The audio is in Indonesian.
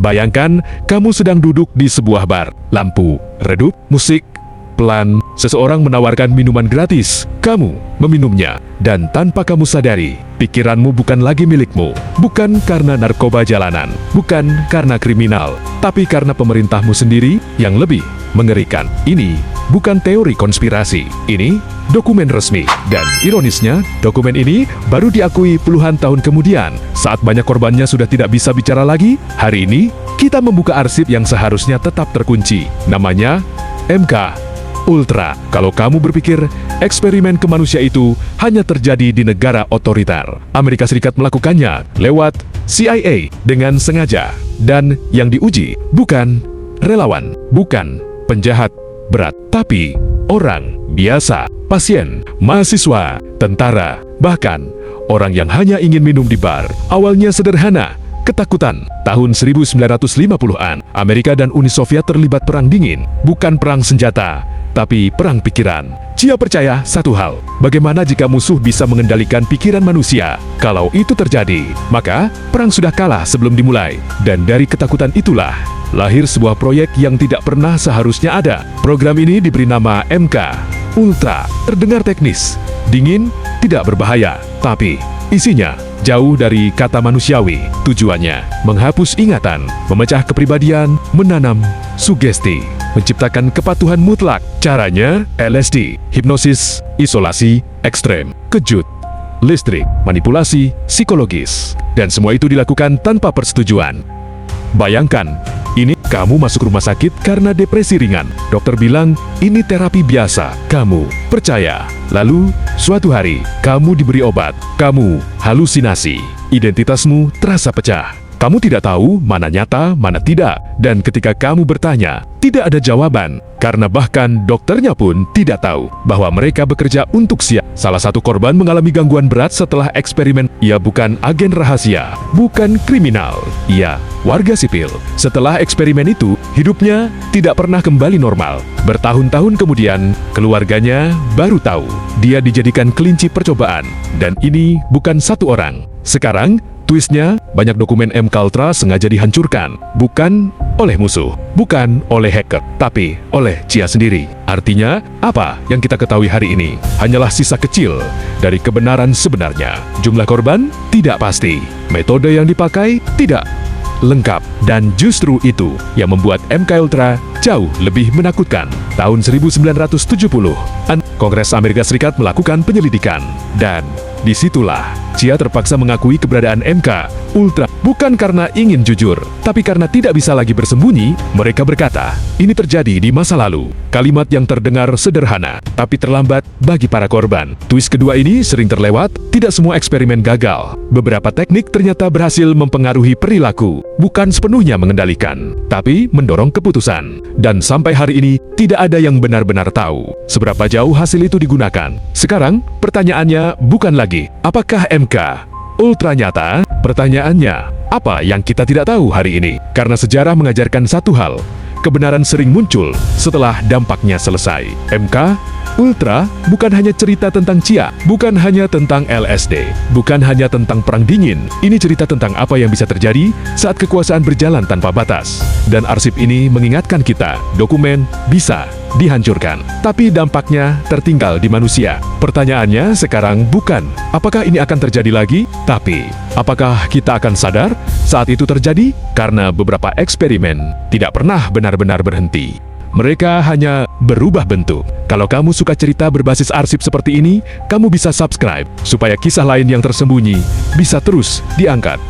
Bayangkan, kamu sedang duduk di sebuah bar. Lampu redup, musik pelan, seseorang menawarkan minuman gratis. Kamu meminumnya, dan tanpa kamu sadari, pikiranmu bukan lagi milikmu. Bukan karena narkoba jalanan, bukan karena kriminal, tapi karena pemerintahmu sendiri yang lebih mengerikan. Ini bukan teori konspirasi, ini dokumen resmi. Dan ironisnya, dokumen ini baru diakui puluhan tahun kemudian. Saat banyak korbannya sudah tidak bisa bicara lagi, hari ini kita membuka arsip yang seharusnya tetap terkunci. Namanya MK Ultra. Kalau kamu berpikir eksperimen ke manusia itu hanya terjadi di negara otoriter, Amerika Serikat melakukannya lewat CIA dengan sengaja. Dan yang diuji bukan relawan, bukan penjahat berat, tapi orang biasa, pasien, mahasiswa, tentara, bahkan orang yang hanya ingin minum di bar. Awalnya sederhana, ketakutan. Tahun 1950-an, Amerika dan Uni Soviet terlibat perang dingin, bukan perang senjata, tapi perang pikiran. Chia percaya satu hal, bagaimana jika musuh bisa mengendalikan pikiran manusia? Kalau itu terjadi, maka perang sudah kalah sebelum dimulai. Dan dari ketakutan itulah lahir sebuah proyek yang tidak pernah seharusnya ada. Program ini diberi nama MK Ultra. Terdengar teknis, dingin, tidak berbahaya, tapi isinya jauh dari kata manusiawi. Tujuannya menghapus ingatan, memecah kepribadian, menanam sugesti, menciptakan kepatuhan mutlak. Caranya LSD, hipnosis, isolasi, ekstrem, kejut, listrik, manipulasi, psikologis. Dan semua itu dilakukan tanpa persetujuan. Bayangkan, ini kamu masuk rumah sakit karena depresi ringan. Dokter bilang, ini terapi biasa. Kamu percaya. Lalu, suatu hari, kamu diberi obat. Kamu halusinasi. Identitasmu terasa pecah. Kamu tidak tahu mana nyata, mana tidak. Dan ketika kamu bertanya, tidak ada jawaban. Karena bahkan dokternya pun tidak tahu bahwa mereka bekerja untuk siapa. Salah satu korban mengalami gangguan berat setelah eksperimen. Ia bukan agen rahasia, bukan kriminal. Ia warga sipil. Setelah eksperimen itu, hidupnya tidak pernah kembali normal. Bertahun-tahun kemudian, keluarganya baru tahu dia dijadikan kelinci percobaan. Dan ini bukan satu orang. Sekarang, twistnya, banyak dokumen MK Ultra sengaja dihancurkan. Bukan oleh musuh, bukan oleh hacker, tapi oleh Chia sendiri. Artinya, apa yang kita ketahui hari ini hanyalah sisa kecil dari kebenaran sebenarnya. Jumlah korban tidak pasti, metode yang dipakai tidak lengkap, dan justru itu yang membuat MK Ultra jauh lebih menakutkan. Tahun 1970-an, Kongres Amerika Serikat melakukan penyelidikan, dan disitulah Chia terpaksa mengakui keberadaan MK Ultra. Bukan karena ingin jujur, tapi karena tidak bisa lagi bersembunyi. Mereka berkata, ini terjadi di masa lalu. Kalimat yang terdengar sederhana, tapi terlambat bagi para korban. Twist kedua ini sering terlewat. Tidak semua eksperimen gagal. Beberapa teknik ternyata berhasil mempengaruhi perilaku, bukan sepenuhnya mengendalikan, tapi mendorong keputusan. Dan sampai hari ini, tidak ada yang benar-benar tahu seberapa jauh hasil itu digunakan. Sekarang, pertanyaannya bukan lagi, apakah MK Ultra nyata? Pertanyaannya, apa yang kita tidak tahu hari ini? Karena sejarah mengajarkan satu hal, kebenaran sering muncul setelah dampaknya selesai. MK Ultra bukan hanya cerita tentang Chia, bukan hanya tentang LSD, bukan hanya tentang perang dingin. Ini cerita tentang apa yang bisa terjadi saat kekuasaan berjalan tanpa batas. Dan arsip ini mengingatkan kita, dokumen bisa dihancurkan, tapi dampaknya tertinggal di manusia. Pertanyaannya sekarang bukan, apakah ini akan terjadi lagi? Tapi, apakah kita akan sadar saat itu terjadi? Karena beberapa eksperimen tidak pernah benar-benar berhenti. Mereka hanya berubah bentuk. Kalau kamu suka cerita berbasis arsip seperti ini, kamu bisa subscribe supaya kisah lain yang tersembunyi bisa terus diangkat.